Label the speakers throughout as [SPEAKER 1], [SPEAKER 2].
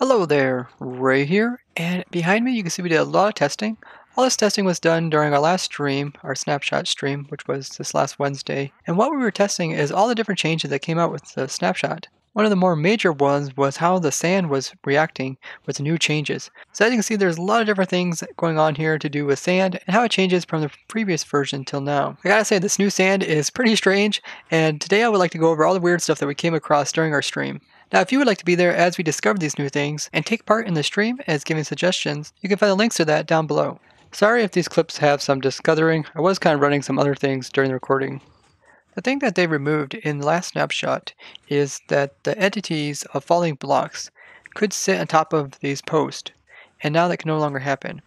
[SPEAKER 1] Hello there, Ray here, and behind me you can see we did a lot of testing. All this testing was done during our last stream, our snapshot stream, which was this last Wednesday. And what we were testing is all the different changes that came out with the snapshot. One of the more major ones was how the sand was reacting with the new changes. So as you can see, there's a lot of different things going on here to do with sand and how it changes from the previous version till now. I gotta say, this new sand is pretty strange, and today I would like to go over all the weird stuff that we came across during our stream. Now, if you would like to be there as we discover these new things and take part in the stream as giving suggestions, you can find the links to that down below. Sorry if these clips have some discoloring. I was kind of running some other things during the recording. The thing that they removed in the last snapshot is that the entities of falling blocks could sit on top of these posts, and now that can no longer happen.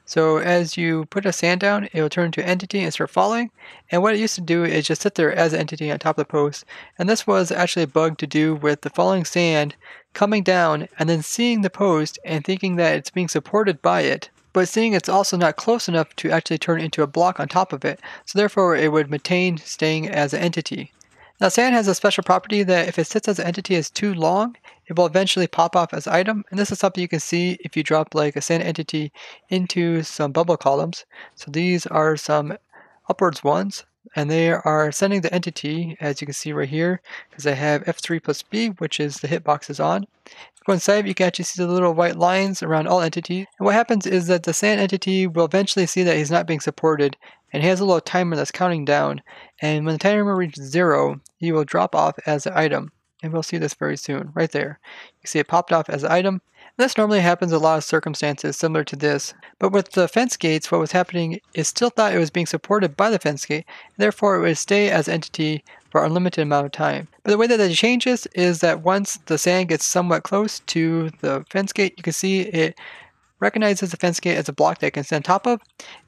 [SPEAKER 1] So as you put a sand down, it will turn into an entity and start falling. And what it used to do is just sit there as an entity on top of the post. And this was actually a bug to do with the falling sand coming down and then seeing the post and thinking that it's being supported by it, but seeing it's also not close enough to actually turn into a block on top of it. So therefore it would maintain staying as an entity. Now, sand has a special property that if it sits as an entity as too long, it will eventually pop off as item, and this is something you can see if you drop like a sand entity into some bubble columns. So these are some upwards ones, and they are sending the entity, as you can see right here, because I have F3 plus B, which is the hitboxes on. If you go inside, you can actually see the little white lines around all entities. And what happens is that the sand entity will eventually see that he's not being supported, and he has a little timer that's counting down. And when the timer reaches 0, he will drop off as an item. And we'll see this very soon, right there. You see it popped off as an item. And this normally happens in a lot of circumstances similar to this. But with the fence gates, what was happening is still thought it was being supported by the fence gate, and therefore it would stay as entity for an unlimited amount of time. But the way that it changes is that once the sand gets somewhat close to the fence gate, you can see it recognizes the fence gate as a block that it can sit on top of,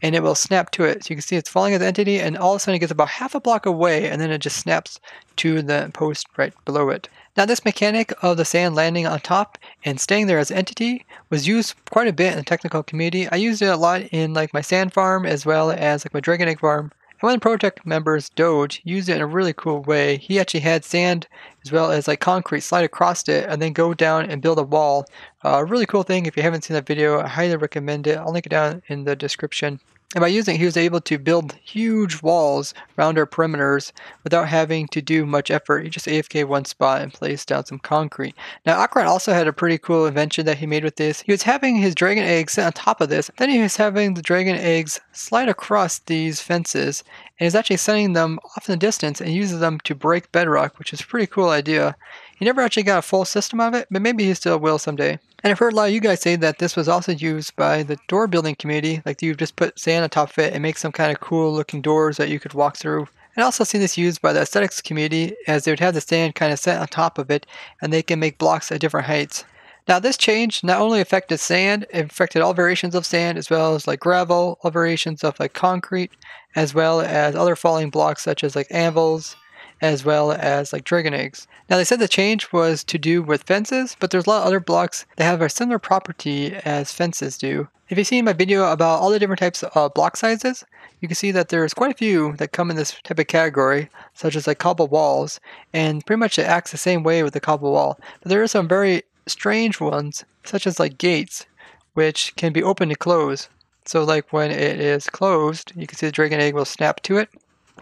[SPEAKER 1] and it will snap to it. So you can see it's falling as an entity, and all of a sudden it gets about half a block away, and then it just snaps to the post right below it. Now, this mechanic of the sand landing on top and staying there as an entity was used quite a bit in the technical community. I used it a lot in like my sand farm as well as like my dragon egg farm. And one of the ProtoTech members, Doge, used it in a really cool way. He actually had sand as well as like concrete slide across it and then go down and build a wall. A really cool thing. If you haven't seen that video, I highly recommend it. I'll link it down in the description. And by using it, he was able to build huge walls around our perimeters without having to do much effort. He just AFK one spot and placed down some concrete. Now, Akron also had a pretty cool invention that he made with this. He was having his dragon eggs sit on top of this. Then he was having the dragon eggs slide across these fences. And he's actually sending them off in the distance and uses them to break bedrock, which is a pretty cool idea. He never actually got a full system of it, but maybe he still will someday. And I've heard a lot of you guys say that this was also used by the door building community, like you just put sand on top of it and make some kind of cool looking doors that you could walk through. And I also seen this used by the aesthetics community, as they would have the sand kind of set on top of it, and they can make blocks at different heights. Now, this change not only affected sand, it affected all variations of sand, as well as like gravel, all variations of like concrete, as well as other falling blocks such as like anvils, as well as like dragon eggs. Now, they said the change was to do with fences, but there's a lot of other blocks that have a similar property as fences do. If you've seen my video about all the different types of block sizes, you can see that there's quite a few that come in this type of category, such as like cobble walls, and pretty much it acts the same way with the cobble wall. But there are some very strange ones, such as like gates, which can be open to close. So like when it is closed, you can see the dragon egg will snap to it.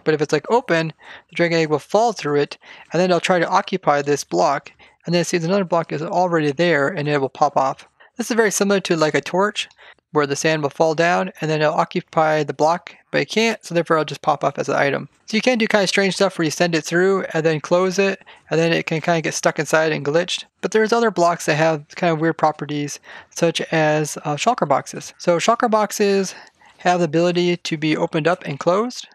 [SPEAKER 1] But if it's like open, the dragon egg will fall through it, and then it'll try to occupy this block, and then see another block is already there, and it will pop off. This is very similar to like a torch, where the sand will fall down, and then it'll occupy the block, but it can't, so therefore it'll just pop off as an item. So you can do kind of strange stuff where you send it through, and then close it, and then it can kind of get stuck inside and glitched. But there's other blocks that have kind of weird properties, such as Chakra Boxes. So Chakra Boxes have the ability to be opened up and closed.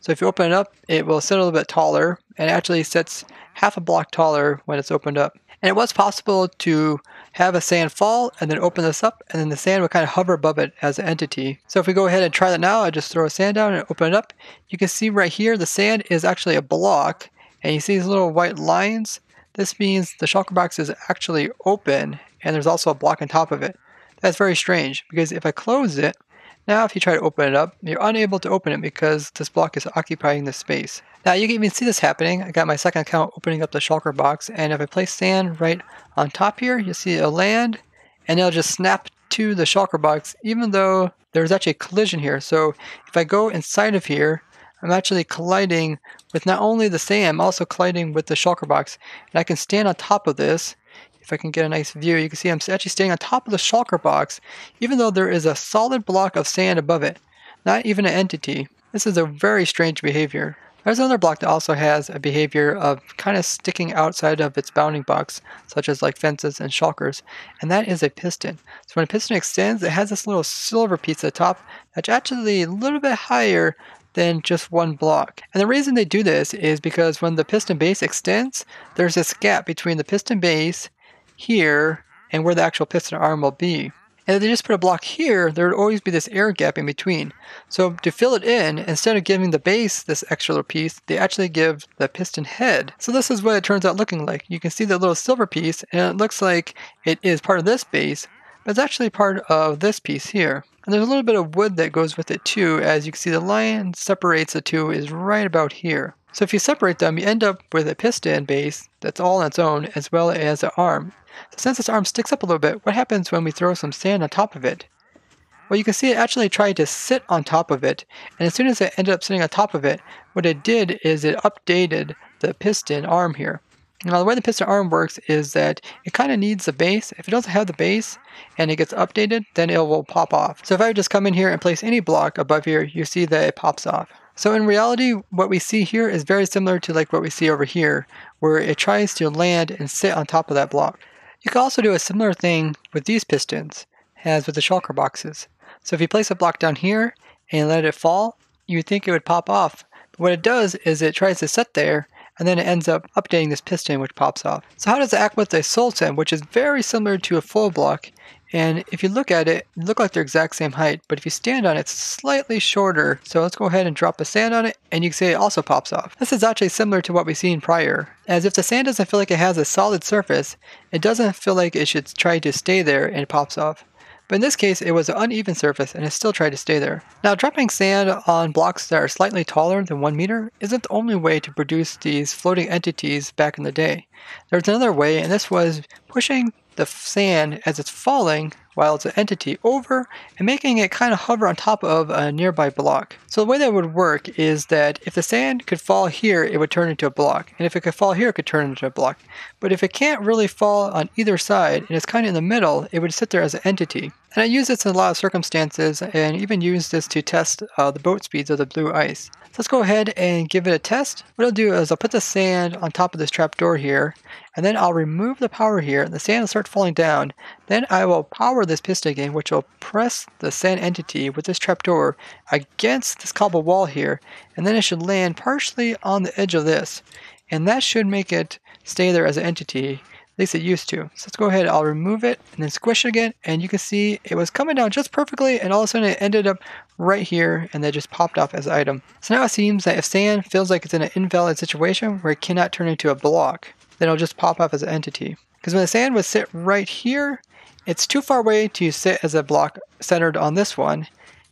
[SPEAKER 1] So if you open it up, it will sit a little bit taller, and it actually sits half a block taller when it's opened up. And it was possible to have a sand fall and then open this up, and then the sand would kind of hover above it as an entity. So if we go ahead and try that now, I just throw a sand down and open it up. You can see right here the sand is actually a block, and you see these little white lines. This means the Chakra Box is actually open, and there's also a block on top of it. That's very strange, because if I close it, now if you try to open it up, you're unable to open it because this block is occupying the space. Now you can even see this happening. I got my second account opening up the Chakra Box, and if I place sand right on top here, you'll see it'll land, and it'll just snap to the shulker box even though there's actually a collision here. So if I go inside of here, I'm actually colliding with not only the sand, I'm also colliding with the shulker box. And I can stand on top of this. If I can get a nice view, you can see I'm actually standing on top of the shulker box, even though there is a solid block of sand above it, not even an entity. This is a very strange behavior. There's another block that also has a behavior of kind of sticking outside of its bounding box, such as like fences and shulkers, and that is a piston. So when a piston extends, it has this little silver piece at the top that's actually a little bit higher than just one block. And the reason they do this is because when the piston base extends, there's this gap between the piston base here and where the actual piston arm will be. And if they just put a block here, there would always be this air gap in between. So to fill it in, instead of giving the base this extra little piece, they actually give the piston head. So this is what it turns out looking like. You can see the little silver piece, and it looks like it is part of this base, but it's actually part of this piece here. And there's a little bit of wood that goes with it too. As you can see, the line that separates the two is right about here. So if you separate them, you end up with a piston base that's all on its own, as well as an arm. So since this arm sticks up a little bit, what happens when we throw some sand on top of it? Well, you can see it actually tried to sit on top of it, and as soon as it ended up sitting on top of it, what it did is it updated the piston arm here. Now the way the piston arm works is that it kind of needs the base. If it doesn't have the base and it gets updated, then it will pop off. So if I just come in here and place any block above here, you see that it pops off. So in reality, what we see here is very similar to like what we see over here, where it tries to land and sit on top of that block. You can also do a similar thing with these pistons as with the shulker boxes. So if you place a block down here and let it fall, you would think it would pop off. But what it does is it tries to sit there, and then it ends up updating this piston, which pops off. So how does it act with a soul sand, which is very similar to a full block? And if you look at it, it looks like they're exact same height, but if you stand on it, it's slightly shorter. So let's go ahead and drop the sand on it, and you can see it also pops off. This is actually similar to what we've seen prior, as if the sand doesn't feel like it has a solid surface, it doesn't feel like it should try to stay there and it pops off. But in this case, it was an uneven surface and it still tried to stay there. Now, dropping sand on blocks that are slightly taller than 1 meter isn't the only way to produce these floating entities back in the day. There's another way, and this was pushing the sand as it's falling while it's an entity over and making it kind of hover on top of a nearby block. So the way that would work is that if the sand could fall here, it would turn into a block. And if it could fall here, it could turn into a block. But if it can't really fall on either side and it's kind of in the middle, it would sit there as an entity. And I use this in a lot of circumstances and even use this to test the boat speeds of the blue ice. So let's go ahead and give it a test. What I'll do is I'll put the sand on top of this trapdoor here, and then I'll remove the power here, and the sand will start falling down. Then I will power this piston again, which will press the sand entity with this trapdoor against this cobble wall here, and then it should land partially on the edge of this. And that should make it stay there as an entity. At least it used to. So let's go ahead, I'll remove it and then squish it again, and you can see it was coming down just perfectly, and all of a sudden it ended up right here and that just popped off as an item. So now it seems that if sand feels like it's in an invalid situation where it cannot turn into a block, then it'll just pop off as an entity. Because when the sand would sit right here, it's too far away to sit as a block centered on this one.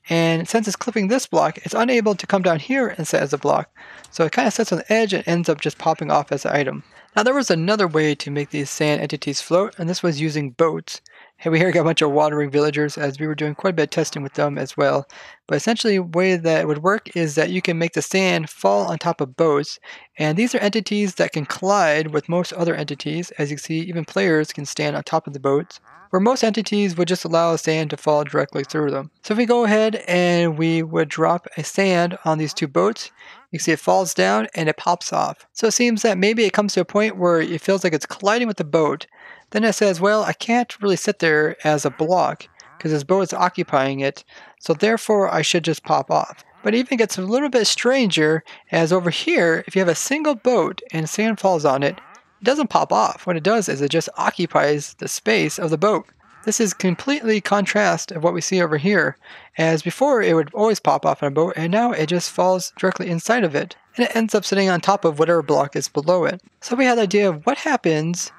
[SPEAKER 1] And since it's clipping this block, it's unable to come down here and sit as a block. So it kind of sits on the edge and ends up just popping off as an item. Now there was another way to make these sand entities float, and this was using boats. And we here got a bunch of wandering villagers, as we were doing quite a bit of testing with them as well. But essentially the way that it would work is that you can make the sand fall on top of boats, and these are entities that can collide with most other entities. As you can see, even players can stand on top of the boats, where most entities would just allow sand to fall directly through them. So if we go ahead and we would drop a sand on these two boats, you can see it falls down and it pops off. So it seems that maybe it comes to a point where it feels like it's colliding with the boat. Then it says, well, I can't really sit there as a block because this boat is occupying it, so therefore I should just pop off. But it even gets a little bit stranger, as over here, if you have a single boat and sand falls on it, it doesn't pop off. What it does is it just occupies the space of the boat. This is completely contrast of what we see over here, as before it would always pop off on a boat, and now it just falls directly inside of it, and it ends up sitting on top of whatever block is below it. So we had the idea of what happens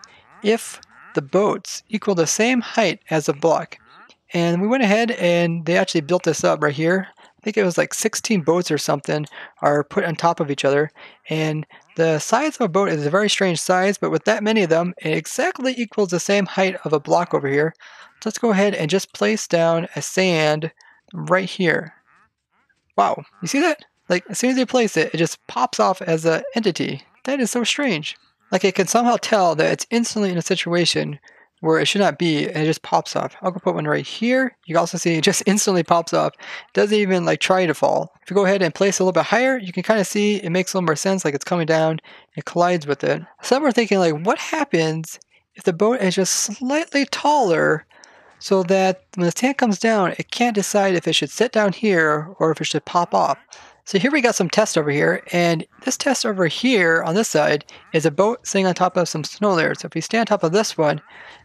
[SPEAKER 1] if the boats equal the same height as a block. And we went ahead and they actually built this up right here. I think it was like 16 boats or something are put on top of each other, and The size of a boat is a very strange size, but with that many of them, it exactly equals the same height of a block over here. So let's go ahead and just place down a sand right here. Wow, you see that? Like, as soon as you place it, it just pops off as an entity. That is so strange. Like, it can somehow tell that it's instantly in a situation where it should not be, and it just pops off. I'll go put one right here. You can also see it just instantly pops off. It doesn't even, like, try to fall. If you go ahead and place it a little bit higher, you can kind of see it makes a little more sense, like it's coming down, it collides with it. Some are thinking, like, what happens if the boat is just slightly taller so that when the sand comes down, it can't decide if it should sit down here or if it should pop off. So here we got some tests over here, and this test over here on this side is a boat sitting on top of some snow layers. So if we stand on top of this one,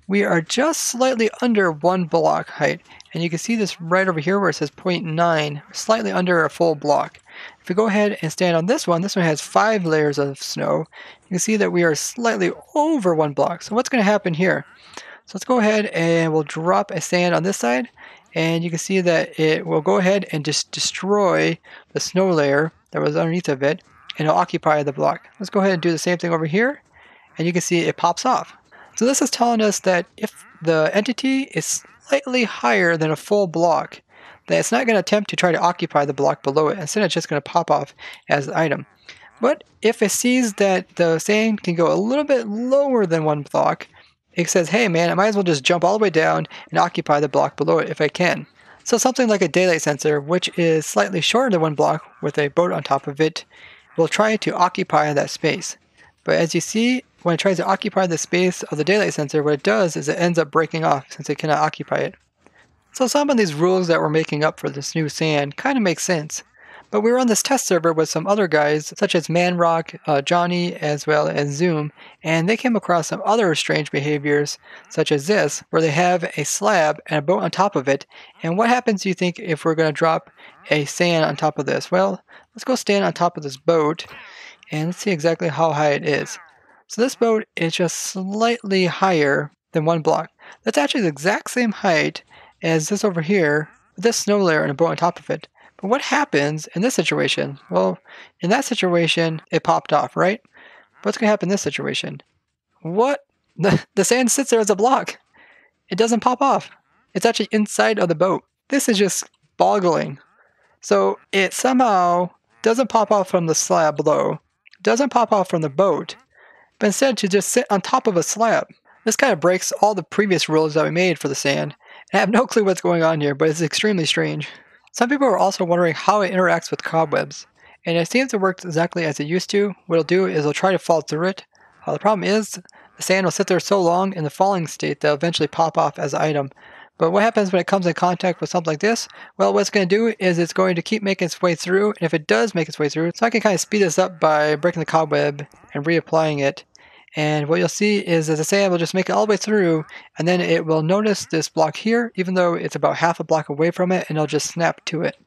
[SPEAKER 1] we are just slightly under 1 block height. And you can see this right over here where it says 0.9, slightly under a full block. If we go ahead and stand on this one has 5 layers of snow. You can see that we are slightly over 1 block. So what's going to happen here? So let's go ahead and we'll drop a sand on this side, and you can see that it will go ahead and just destroy the snow layer that was underneath of it, and it'll occupy the block. Let's go ahead and do the same thing over here, and you can see it pops off. So this is telling us that if the entity is slightly higher than a full block, then it's not going to attempt to try to occupy the block below it. Instead, it's just going to pop off as an item. But if it sees that the sand can go a little bit lower than 1 block, it says, hey man, I might as well just jump all the way down and occupy the block below it if I can. So something like a daylight sensor, which is slightly shorter than 1 block with a boat on top of it, will try to occupy that space. But as you see, when it tries to occupy the space of the daylight sensor, what it does is it ends up breaking off since it cannot occupy it. So some of these rules that we're making up for this new sand kind of make sense. But we were on this test server with some other guys, such as Manrock, Johnny, as well as Zoom, and they came across some other strange behaviors, such as this, where they have a slab and a boat on top of it. And what happens, do you think, if we're going to drop a sand on top of this? Well, let's go stand on top of this boat, and let's see exactly how high it is. So this boat is just slightly higher than 1 block. That's actually the exact same height as this over here, with this snow layer and a boat on top of it. But what happens in this situation? Well, in that situation, it popped off, right? What's going to happen in this situation? What? The sand sits there as a block. It doesn't pop off. It's actually inside of the boat. This is just boggling. So it somehow doesn't pop off from the slab below, doesn't pop off from the boat, but instead to just sit on top of a slab. This kind of breaks all the previous rules that we made for the sand. And I have no clue what's going on here, but it's extremely strange. Some people are also wondering how it interacts with cobwebs, and it seems to work exactly as it used to. What it'll do is it'll try to fall through it. The problem is the sand will sit there so long in the falling state that it'll eventually pop off as an item. But what happens when it comes in contact with something like this? Well, what it's going to do is it's going to keep making its way through, and if it does make its way through, so I can kind of speed this up by breaking the cobweb and reapplying it. And what you'll see is that the sand will just make it all the way through, and then it will notice this block here, even though it's about half a block away from it, and it'll just snap to it.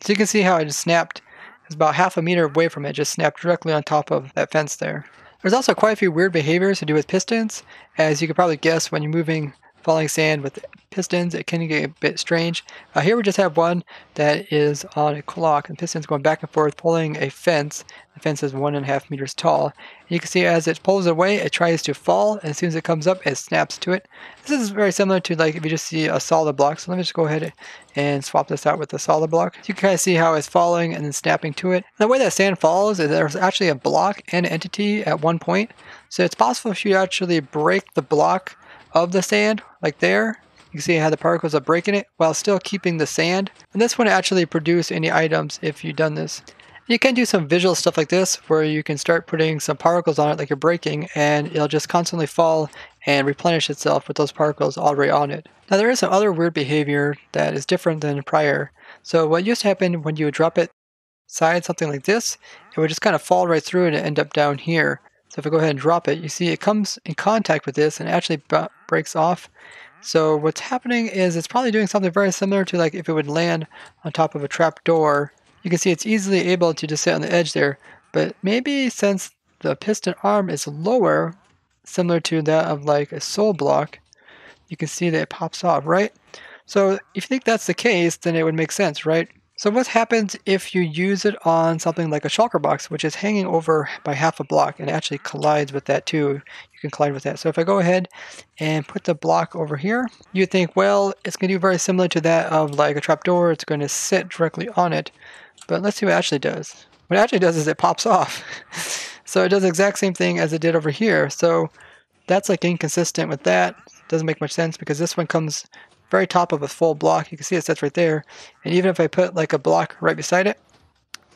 [SPEAKER 1] So you can see how it just snapped. It's about half a meter away from it, just snapped directly on top of that fence there. There's also quite a few weird behaviors to do with pistons. As you could probably guess, when you're moving falling sand with pistons, it can get a bit strange. Here we just have one that is on a clock, and the piston's going back and forth pulling a fence. The fence is 1.5 meters tall. And you can see as it pulls away, it tries to fall, and as soon as it comes up, it snaps to it. This is very similar to like if you just see a solid block. So let me just go ahead and swap this out with the solid block. So you can kind of see how it's falling and then snapping to it. And the way that sand falls is there's actually a block and entity at one point. So it's possible if you actually break the block of the sand, like there, you can see how the particles are breaking it while still keeping the sand. And this wouldn't actually produce any items if you've done this. You can do some visual stuff like this where you can start putting some particles on it like you're breaking, and it'll just constantly fall and replenish itself with those particles already on it. Now there is some other weird behavior that is different than prior. So what used to happen when you would drop it side something like this, it would just kind of fall right through and end up down here. So if I go ahead and drop it, you see it comes in contact with this and actually breaks off. So what's happening is it's probably doing something very similar to like if it would land on top of a trap door. You can see it's easily able to just sit on the edge there, but maybe since the piston arm is lower, similar to that of like a sole block, you can see that it pops off, right? So if you think that's the case, then it would make sense, right? So what happens if you use it on something like a shulker box, which is hanging over by half a block and actually collides with that too? You can collide with that. So if I go ahead and put the block over here, you think, well, it's going to do very similar to that of like a trapdoor. It's going to sit directly on it. But let's see what it actually does. What it actually does is it pops off. So it does the exact same thing as it did over here. So that's like inconsistent with that. Doesn't make much sense because this one comes very top of a full block. You can see it sits right there. And even if I put like a block right beside it,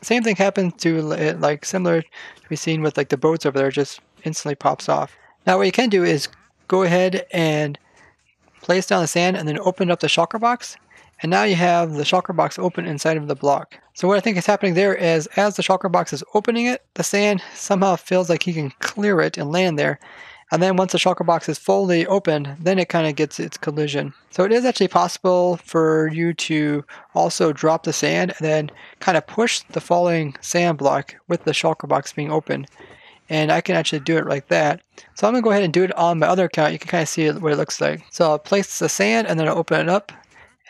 [SPEAKER 1] same thing happens to it, like similar to be seen with like the boats over there, just instantly pops off. Now what you can do is go ahead and place down the sand and then open up the shulker box. And now you have the shulker box open inside of the block. So what I think is happening there is as the shulker box is opening it, the sand somehow feels like he can clear it and land there. And then once the shulker box is fully opened, then it kind of gets its collision. So it is actually possible for you to also drop the sand and then kind of push the falling sand block with the shulker box being open. And I can actually do it like that. So I'm going to go ahead and do it on my other account. You can kind of see what it looks like. So I'll place the sand and then I'll open it up.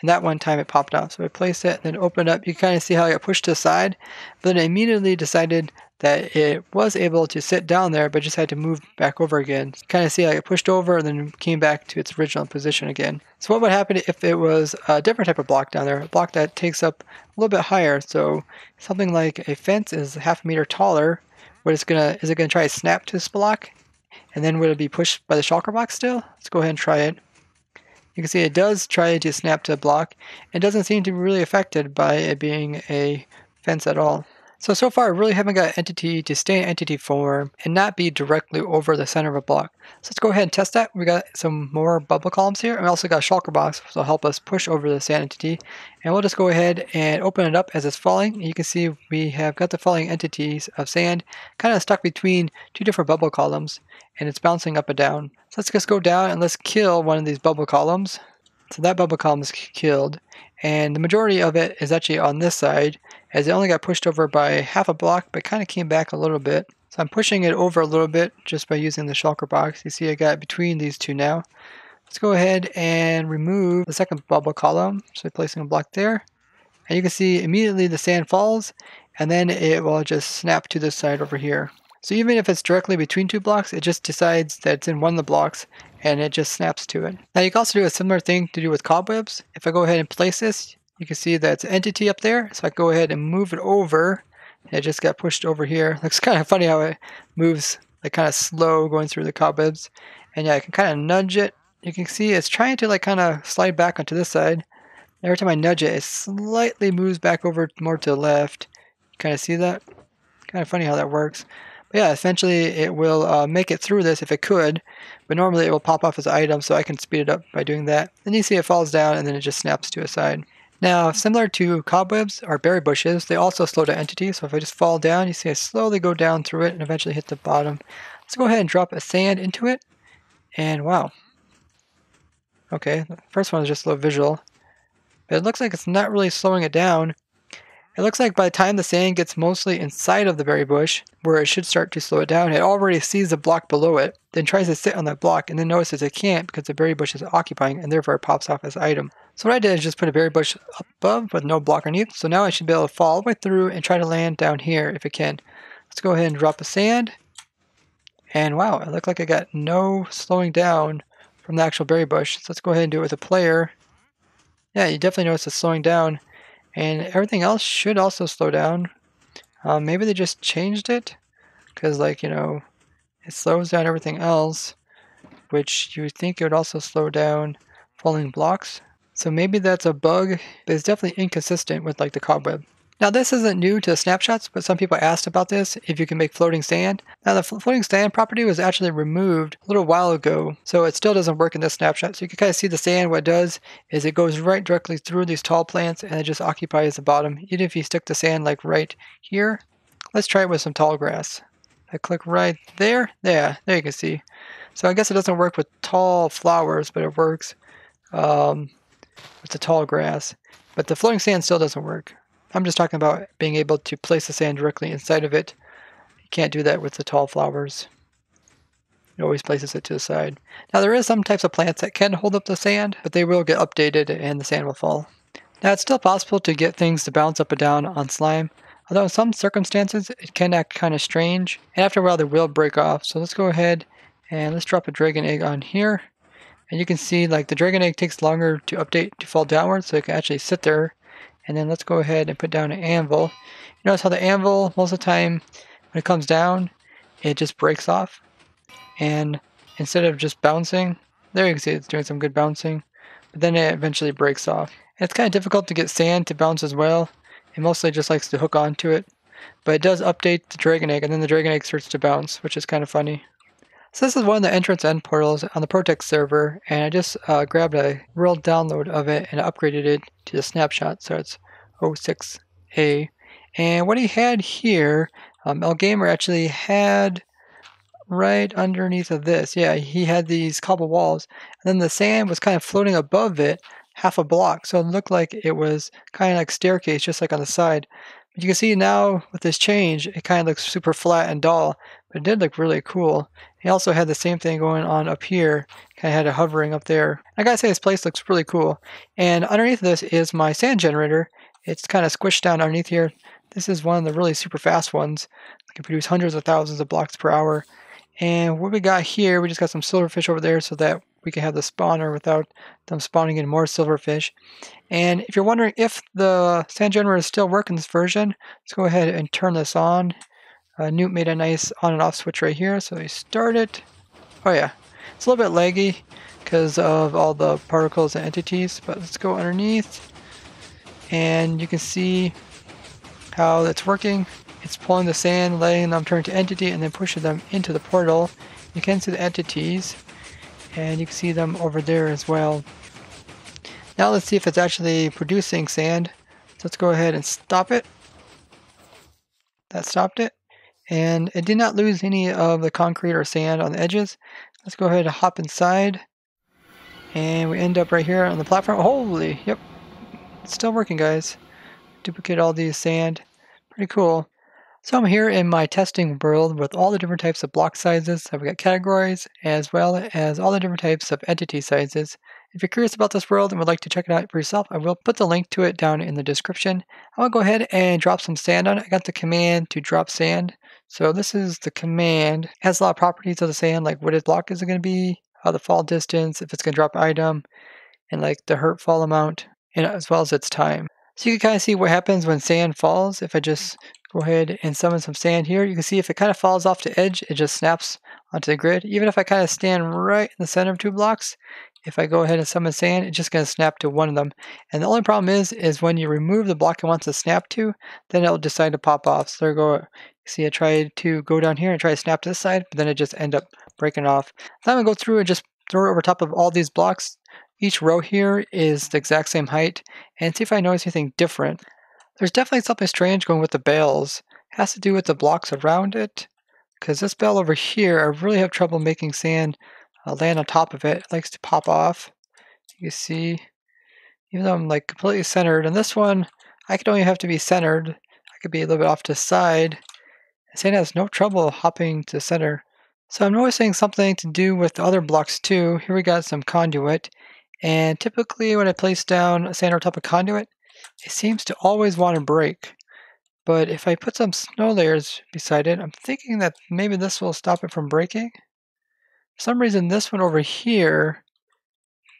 [SPEAKER 1] And that one time it popped out. So I placed it and then opened up. You can kind of see how I got pushed to the side. But then I immediately decided that it was able to sit down there, but just had to move back over again. Kind of see how it pushed over and then came back to its original position again. So what would happen if it was a different type of block down there? A block that takes up a little bit higher. So something like a fence is half a meter taller. Is it gonna try to snap to this block? And then would it be pushed by the shulker box still? Let's go ahead and try it. You can see it does try to snap to a block. It doesn't seem to be really affected by it being a fence at all. So far I really haven't got entity to stay in entity form and not be directly over the center of a block. So let's go ahead and test that. We got some more bubble columns here. And we also got a shulker box, so it'll help us push over the sand entity. And we'll just go ahead and open it up as it's falling. You can see we have got the falling entities of sand kind of stuck between two different bubble columns, and it's bouncing up and down. So let's just go down and let's kill one of these bubble columns. So that bubble column is killed, and the majority of it is actually on this side, as it only got pushed over by half a block, but kind of came back a little bit. So I'm pushing it over a little bit just by using the shulker box. You see I got between these two now. Let's go ahead and remove the second bubble column. So placing a block there. And you can see immediately the sand falls, and then it will just snap to this side over here. So even if it's directly between two blocks, it just decides that it's in one of the blocks, and it just snaps to it. Now you can also do a similar thing to do with cobwebs. If I go ahead and place this, you can see that it's an entity up there. So I go ahead and move it over, and it just got pushed over here. Looks kind of funny how it moves like kind of slow going through the cobwebs. And yeah, I can kind of nudge it. You can see it's trying to like kind of slide back onto this side. Every time I nudge it, it slightly moves back over more to the left. Kind of see that? Kind of funny how that works. But yeah, essentially it will make it through this if it could, but normally it will pop off as an item, so I can speed it up by doing that. Then you see it falls down and then it just snaps to a side. Now, similar to cobwebs or berry bushes, they also slow down entities. So if I just fall down, you see I slowly go down through it and eventually hit the bottom. Let's go ahead and drop a sand into it. And wow. Okay, the first one is just a little visual. But it looks like it's not really slowing it down. It looks like by the time the sand gets mostly inside of the berry bush, where it should start to slow it down, it already sees the block below it, then tries to sit on that block, and then notices it can't because the berry bush is occupying, and therefore it pops off as an item. So what I did is just put a berry bush up above with no block underneath, so now I should be able to fall all the way through and try to land down here if it can. Let's go ahead and drop the sand, and wow, it looked like I got no slowing down from the actual berry bush. So let's go ahead and do it with a player. Yeah, you definitely notice it's slowing down. And everything else should also slow down. Maybe they just changed it, because like, you know, it slows down everything else, which you would think it would also slow down falling blocks. So maybe that's a bug, but it's definitely inconsistent with like the cobweb. Now this isn't new to snapshots, but some people asked about this, if you can make floating sand. Now the floating sand property was actually removed a little while ago, so it still doesn't work in this snapshot. So you can kind of see the sand, what it does is it goes right directly through these tall plants and it just occupies the bottom. Even if you stick the sand like right here, let's try it with some tall grass. I click right there, there you can see. So I guess it doesn't work with tall flowers, but it works with the tall grass. But the floating sand still doesn't work. I'm just talking about being able to place the sand directly inside of it. You can't do that with the tall flowers. It always places it to the side. Now there is some types of plants that can hold up the sand, but they will get updated and the sand will fall. Now it's still possible to get things to bounce up and down on slime, although in some circumstances it can act kind of strange, and after a while they will break off. So let's go ahead and let's drop a dragon egg on here, and you can see like the dragon egg takes longer to update to fall downwards, so it can actually sit there. And then let's go ahead and put down an anvil. You notice how the anvil, most of the time when it comes down, it just breaks off, and instead of just bouncing, there you can see it's doing some good bouncing, but then it eventually breaks off. And it's kind of difficult to get sand to bounce as well. It mostly just likes to hook onto it, but it does update the dragon egg, and then the dragon egg starts to bounce, which is kind of funny. So this is one of the entrance end portals on the ProtoTech server, and I just grabbed a world download of it and upgraded it to the snapshot, so it's 06A. And what he had here, El Gamer actually had right underneath of this. Yeah, he had these cobble walls, and then the sand was kind of floating above it, half a block. So it looked like it was kind of like staircase, just like on the side. But you can see now with this change, it kind of looks super flat and dull, but it did look really cool. He also had the same thing going on up here, kind of had it hovering up there. I gotta say this place looks really cool. And underneath this is my sand generator. It's kind of squished down underneath here. This is one of the really super fast ones. It can produce hundreds of thousands of blocks per hour. And what we got here, we just got some silverfish over there so that we can have the spawner without them spawning in more silverfish. And if you're wondering if the sand generator is still working this version, let's go ahead and turn this on. Newt made a nice on and off switch right here, so we start it. Oh yeah, it's a little bit laggy because of all the particles and entities, but let's go underneath. And you can see how it's working. It's pulling the sand, letting them turn to entity, and then pushing them into the portal. You can see the entities, and you can see them over there as well. Now let's see if it's actually producing sand. So let's go ahead and stop it. That stopped it. And it did not lose any of the concrete or sand on the edges. Let's go ahead and hop inside. And we end up right here on the platform. Holy, yep. It's still working, guys. Duplicate all these sand. Pretty cool. So I'm here in my testing world with all the different types of block sizes. So we've got categories as well as all the different types of entity sizes. If you're curious about this world and would like to check it out for yourself, I will put the link to it down in the description. I'm going to go ahead and drop some sand on it. I got the command to drop sand. So this is the command. It has a lot of properties of the sand, like what its block is going to be, the fall distance, if it's going to drop item, and like the hurt fall amount, and as well as its time. So you can kind of see what happens when sand falls. If I just go ahead and summon some sand here, you can see if it kind of falls off the edge, it just snaps onto the grid. Even if I kind of stand right in the center of 2 blocks, if I go ahead and summon sand, it's just going to snap to one of them. And the only problem is when you remove the block it wants to snap to, then it'll decide to pop off. So there you go. You see, I tried to go down here and try to snap to this side, but then it just ended up breaking off. Now I'm going to go through and just throw it over top of all these blocks. Each row here is the exact same height, and see if I notice anything different. There's definitely something strange going with the bales. It has to do with the blocks around it, because this bale over here, I really have trouble making sand land on top of it. It likes to pop off. You can see, even though I'm like completely centered, and this one, I could only have to be centered. I could be a little bit off to the side. Sand has no trouble hopping to center. So I'm noticing something to do with the other blocks too. Here we got some conduit. And typically when I place down sand on top of conduit, it seems to always want to break. But if I put some snow layers beside it, I'm thinking that maybe this will stop it from breaking. For some reason, this one over here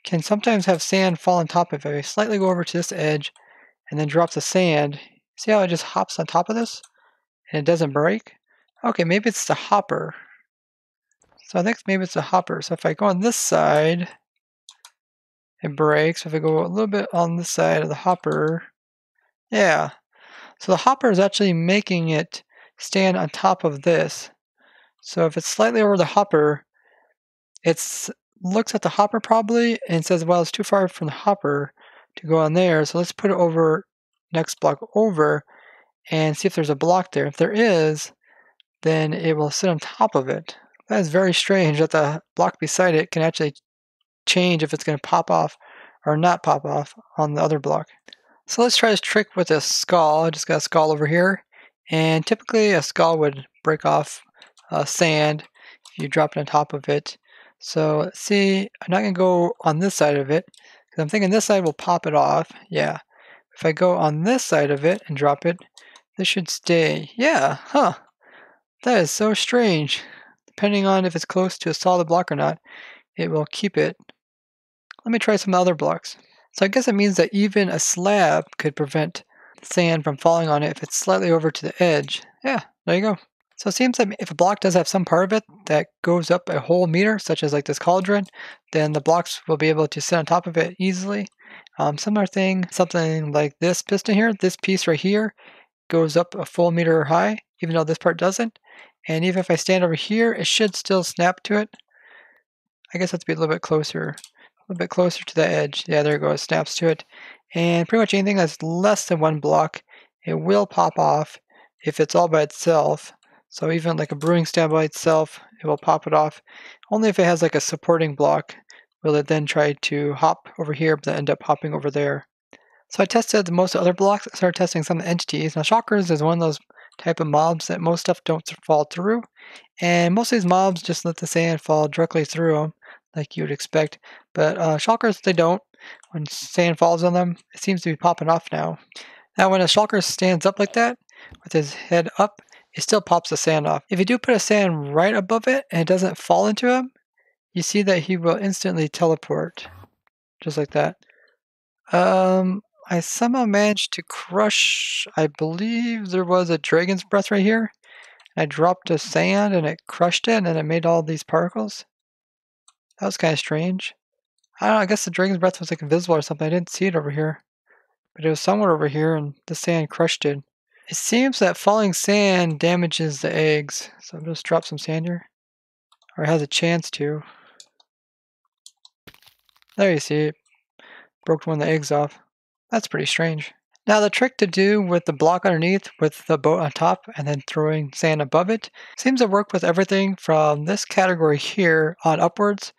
[SPEAKER 1] can sometimes have sand fall on top of it. If I slightly go over to this edge and then drop the sand, see how it just hops on top of this and it doesn't break? Okay, maybe it's the hopper. So I think maybe it's the hopper. So if I go on this side, it breaks. If I go a little bit on this side of the hopper, yeah. So the hopper is actually making it stand on top of this. So if it's slightly over the hopper, it looks at the hopper probably and says, well, it's too far from the hopper to go on there. So let's put it over, next block over, and see if there's a block there. If there is, then it will sit on top of it. That is very strange that the block beside it can actually change if it's going to pop off or not pop off on the other block. So let's try this trick with a skull. I just got a skull over here, and typically a skull would break off sand if you drop it on top of it. So let's see, I'm not going to go on this side of it because I'm thinking this side will pop it off. Yeah, if I go on this side of it and drop it, this should stay. Yeah, huh. That is so strange. Depending on if it's close to a solid block or not, it will keep it. Let me try some other blocks. So I guess it means that even a slab could prevent sand from falling on it if it's slightly over to the edge. Yeah, there you go. So it seems that if a block does have some part of it that goes up a whole meter, such as like this cauldron, then the blocks will be able to sit on top of it easily. Similar thing, something like this piston here, this piece right here goes up a full meter high, even though this part doesn't. And even if I stand over here, it should still snap to it. I guess I have to be a little bit closer to the edge. Yeah, there it goes, snaps to it. And pretty much anything that's less than one block, it will pop off if it's all by itself. So even like a brewing stand by itself, it will pop it off. Only if it has like a supporting block will it then try to hop over here, but then end up hopping over there. So I tested most other blocks. I started testing some entities. Now Shockers is one of those type of mobs that most stuff don't fall through. And most of these mobs just let the sand fall directly through them, like you would expect. But Shulkers, they don't. When sand falls on them, it seems to be popping off now. Now when a Shulker stands up like that, with his head up, it still pops the sand off. If you do put a sand right above it and it doesn't fall into him, you see that he will instantly teleport. Just like that. I somehow managed to crush, I believe there was a dragon's breath right here. I dropped a sand and it crushed it and then it made all these particles. That was kind of strange. I don't know, I guess the dragon's breath was like invisible or something. I didn't see it over here. But it was somewhere over here and the sand crushed it. It seems that falling sand damages the eggs. So I'll just drop some sand here. Or it has a chance to. There you see it. Broke one of the eggs off. That's pretty strange. Now the trick to do with the block underneath with the boat on top and then throwing sand above it seems to work with everything from this category here on upwards.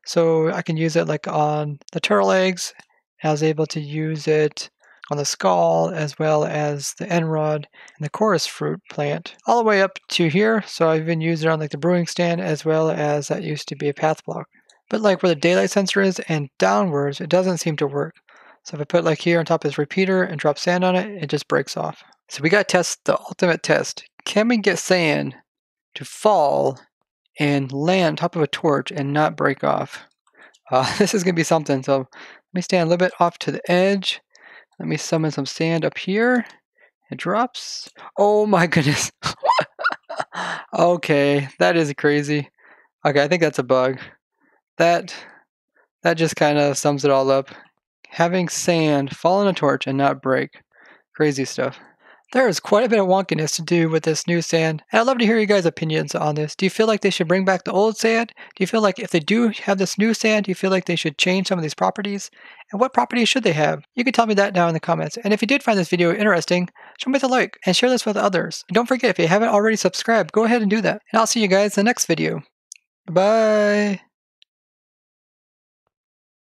[SPEAKER 1] So I can use it like on the turtle eggs. I was able to use it on the skull as well as the end rod and the chorus fruit plant all the way up to here. So I've even used it on like the brewing stand as well as that used to be a path block. But like where the daylight sensor is and downwards, it doesn't seem to work. So if I put like here on top of this repeater and drop sand on it, it just breaks off. So we got to test the ultimate test. Can we get sand to fall and land on top of a torch and not break off? This is going to be something. So let me stand a little bit off to the edge. Let me summon some sand up here. It drops. Oh my goodness. Okay, that is crazy. Okay, I think that's a bug. That just kind of sums it all up. Having sand fall in a torch and not break. Crazy stuff. There is quite a bit of wonkiness to do with this new sand, and I'd love to hear you guys' opinions on this. Do you feel like they should bring back the old sand? Do you feel like if they do have this new sand, do you feel like they should change some of these properties? And what properties should they have? You can tell me that down in the comments. And if you did find this video interesting, show me a like and share this with others. And don't forget, if you haven't already subscribed, go ahead and do that. And I'll see you guys in the next video. Bye!